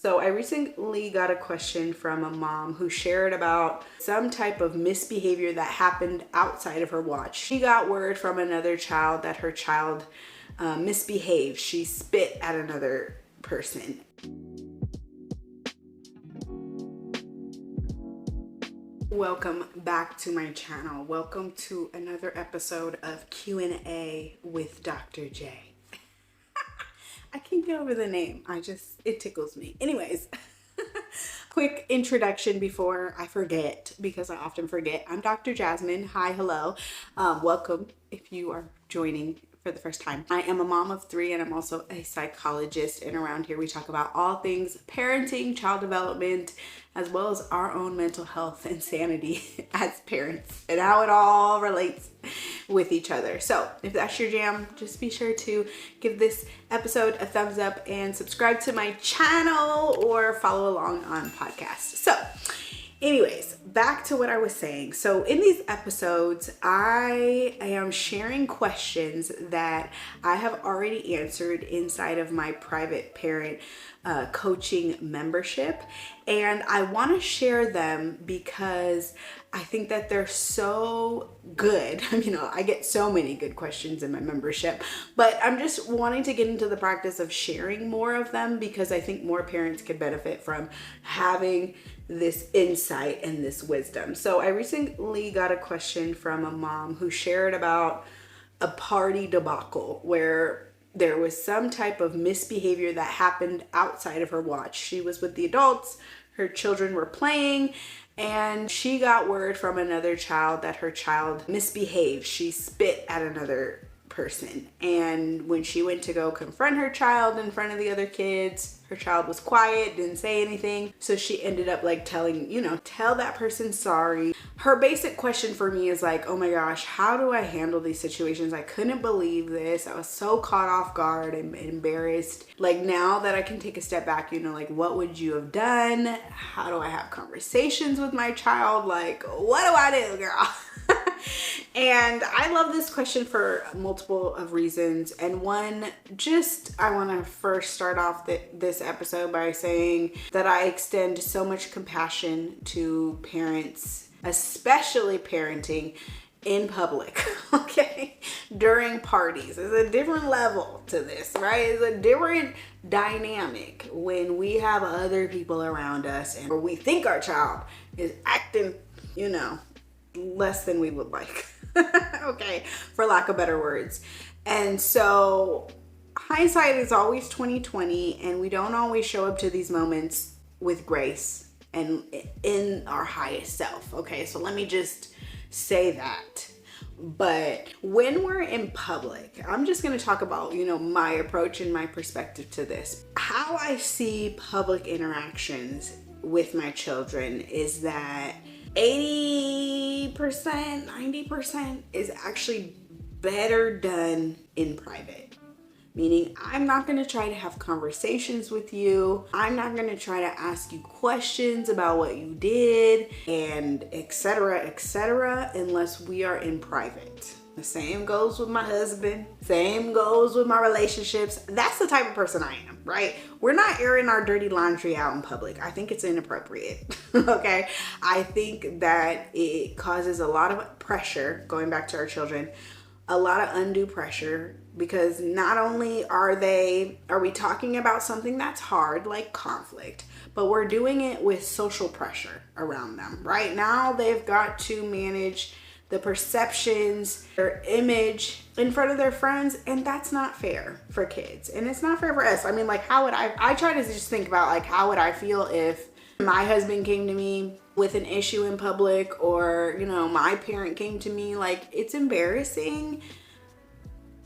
So I recently got a question from a mom who shared about some type of misbehavior that happened outside of her watch. She got word from another child that her child misbehaved. She spit at another person. Welcome back to my channel. Welcome to another episode of Q&A with Dr. J. I can't get over the name. It tickles me. Anyways, quick introduction before I forget, because I often forget. I'm Dr. Jasmine. Hi, hello. Welcome if you are joining for the first time. I am a mom of 3 and I'm also a psychologist, and around here we talk about all things parenting, child development, as well as our own mental health and sanity as parents and how it all relates with each other. So if that's your jam, just be sure to give this episode a thumbs up and subscribe to my channel or follow along on podcasts. So anyways, back to what I was saying. So in these episodes, I am sharing questions that I have already answered inside of my private parent coaching membership. And I want to share them because I think that they're so good. I get so many good questions in my membership, but I'm just wanting to get into the practice of sharing more of them because I think more parents could benefit from having this insight and this wisdom. So I recently got a question from a mom who shared about a party debacle where there was some type of misbehavior that happened outside of her watch. She was with the adults, her children were playing, and she got word from another child that her child misbehaved. She spit at another person. And when she went to go confront her child in front of the other kids, her child was quiet, didn't say anything. So she ended up tell that person sorry. Her basic question for me is like, oh my gosh, how do I handle these situations? I couldn't believe this. I was so caught off guard and embarrassed. Like, now that I can take a step back, what would you have done? How do I have conversations with my child? Like, what do I do, girl? And I love this question for multiple of reasons. And one, I want to first start off this episode by saying that I extend so much compassion to parents, especially parenting in public, okay? During parties. There's a different level to this, right? It's a different dynamic when we have other people around us and or we think our child is acting, less than we would like. Okay, for lack of better words. And so hindsight is always 20/20, and we don't always show up to these moments with grace and in our highest self. Okay, so let me just say that. But when we're in public, I'm just going to talk about, my approach and my perspective to this. How I see public interactions with my children is that 80%, 90% is actually better done in private. Meaning, I'm not going to try to have conversations with you. I'm not going to try to ask you questions about what you did and etc., unless we are in private. The same goes with my husband. Same goes with my relationships. That's the type of person I am, right? We're not airing our dirty laundry out in public. I think it's inappropriate, okay? I think that it causes a lot of pressure, going back to our children, a lot of undue pressure, because not only are we talking about something that's hard, like conflict, but we're doing it with social pressure around them. Right now, they've got to manage the perceptions, their image in front of their friends, and that's not fair for kids. And it's not fair for us. How would I try to just think about, how would I feel if my husband came to me with an issue in public, or, my parent came to me? It's embarrassing.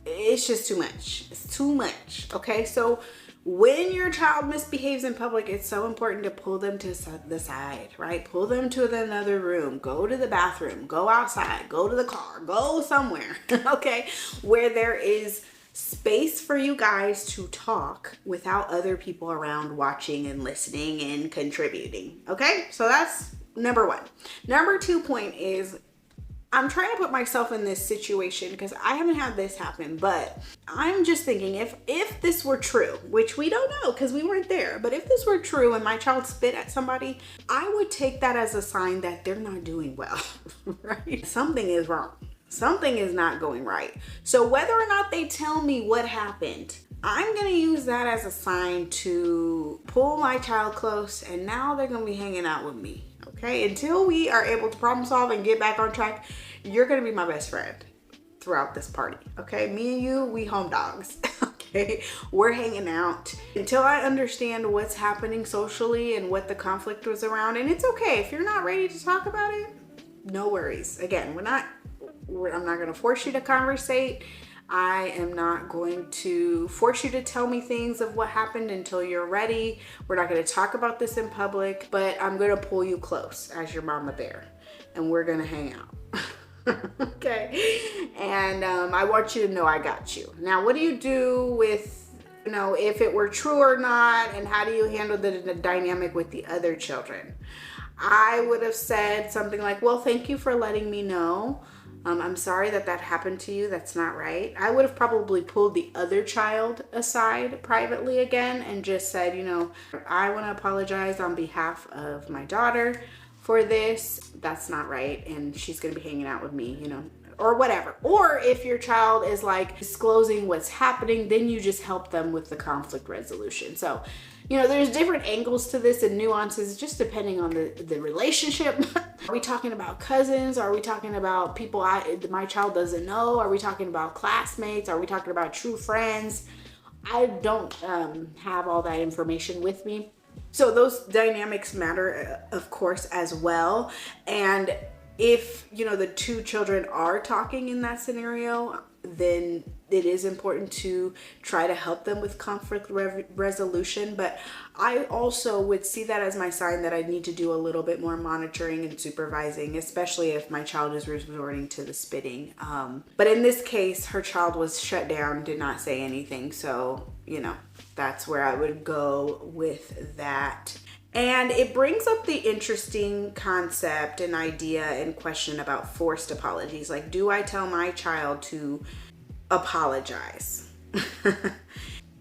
It's just too much. It's too much. Okay. So when your child misbehaves in public, it's so important to pull them to the side, right? Pull them to another room, go to the bathroom, go outside, go to the car, go somewhere, okay? Where there is space for you guys to talk without other people around watching and listening and contributing, okay? So that's number one. Number 2 point is I'm trying to put myself in this situation because I haven't had this happen, but I'm just thinking if this were true, which we don't know because we weren't there, but if this were true and my child spit at somebody, I would take that as a sign that they're not doing well, right? Something is wrong. Something is not going right. So whether or not they tell me what happened, I'm going to use that as a sign to pull my child close, and now they're going to be hanging out with me. Okay, until we are able to problem solve and get back on track, you're gonna be my best friend throughout this party. Okay, me and you, we home dogs. Okay, we're hanging out until I understand what's happening socially and what the conflict was around. And it's okay if you're not ready to talk about it. No worries. Again, I'm not gonna force you to conversate. I am not going to force you to tell me things of what happened until you're ready. We're not going to talk about this in public, but I'm going to pull you close as your mama bear, and we're going to hang out. Okay? And I want you to know I got you. Now, what do you do with, if it were true or not, and how do you handle the dynamic with the other children? I would have said something like, well, thank you for letting me know. I'm sorry that happened to you. That's not right. I would have probably pulled the other child aside privately again and just said, I want to apologize on behalf of my daughter for this. That's not right. And she's going to be hanging out with me, or whatever. Or if your child is like disclosing what's happening, then you just help them with the conflict resolution. So, there's different angles to this and nuances just depending on the relationship. Are we talking about cousins? Are we talking about people my child doesn't know? Are we talking about classmates? Are we talking about true friends? I don't have all that information with me. So those dynamics matter, of course, as well. And if, the two children are talking in that scenario, then it is important to try to help them with conflict resolution. But I also would see that as my sign that I need to do a little bit more monitoring and supervising, especially if my child is resorting to the spitting. But in this case, her child was shut down, did not say anything. So, that's where I would go with that. And it brings up the interesting concept and idea and question about forced apologies. Like, do I tell my child to apologize?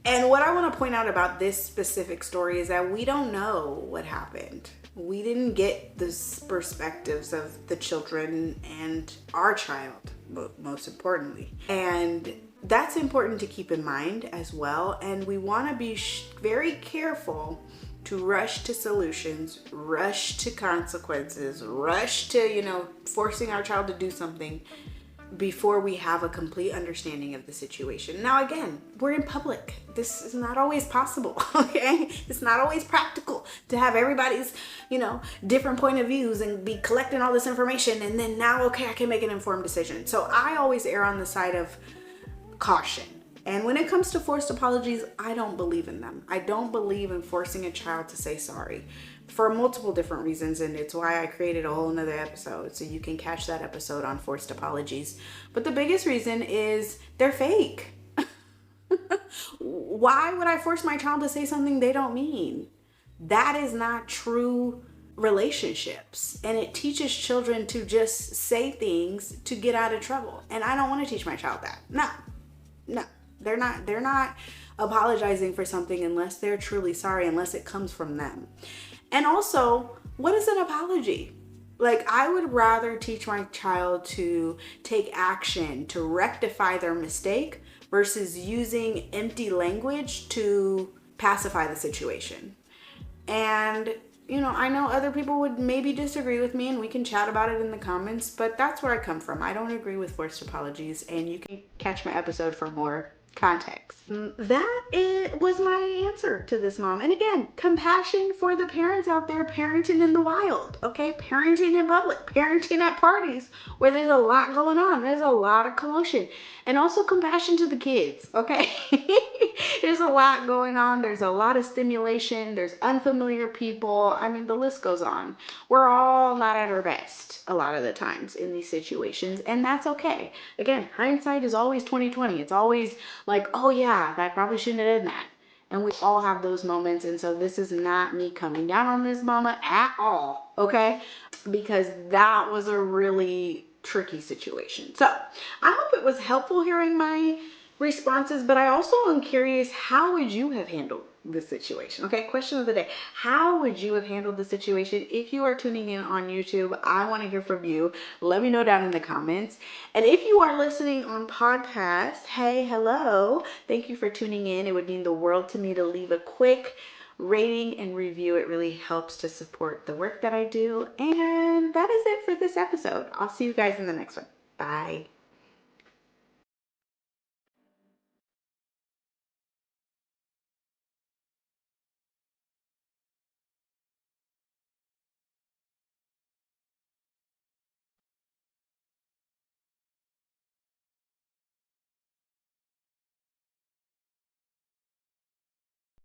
And what I want to point out about this specific story is that we don't know what happened. We didn't get the perspectives of the children and our child, most importantly. And that's important to keep in mind as well. And we want to be very careful to rush to solutions, rush to consequences, rush to, forcing our child to do something before we have a complete understanding of the situation. Now, again, we're in public. This is not always possible, okay? It's not always practical to have everybody's, different point of views and be collecting all this information. And then now, okay, I can make an informed decision. So I always err on the side of caution. And when it comes to forced apologies, I don't believe in them. I don't believe in forcing a child to say sorry for multiple different reasons. And it's why I created a whole nother episode. So you can catch that episode on forced apologies. But the biggest reason is they're fake. Why would I force my child to say something they don't mean? That is not true relationships. And it teaches children to just say things to get out of trouble. And I don't want to teach my child that. No. They're not apologizing for something unless they're truly sorry, unless it comes from them. And also, what is an apology? Like, I would rather teach my child to take action to rectify their mistake versus using empty language to pacify the situation. And I know other people would maybe disagree with me, and we can chat about it in the comments, but that's where I come from. I don't agree with forced apologies, and you can catch my episode for more context. That was my answer to this mom. And again, compassion for the parents out there parenting in the wild, okay? Parenting in public, parenting at parties where there's a lot going on. There's a lot of commotion. And also compassion to the kids, okay? There's a lot going on. There's a lot of stimulation. There's unfamiliar people. I mean, the list goes on. We're all not at our best a lot of the times in these situations, and that's okay. Again, hindsight is always 20/20. It's always like, oh yeah, I probably shouldn't have done that. And we all have those moments. And so this is not me coming down on this mama at all, okay? Because that was a really tricky situation. So I hope it was helpful hearing my responses, but I also am curious, how would you have handled this situation? Okay, question of the day. How would you have handled the situation? If you are tuning in on YouTube, I want to hear from you. Let me know down in the comments. And if you are listening on podcast, hey, hello. Thank you for tuning in. It would mean the world to me to leave a quick rating and review. It really helps to support the work that I do. And that is it for this episode. I'll see you guys in the next one. Bye.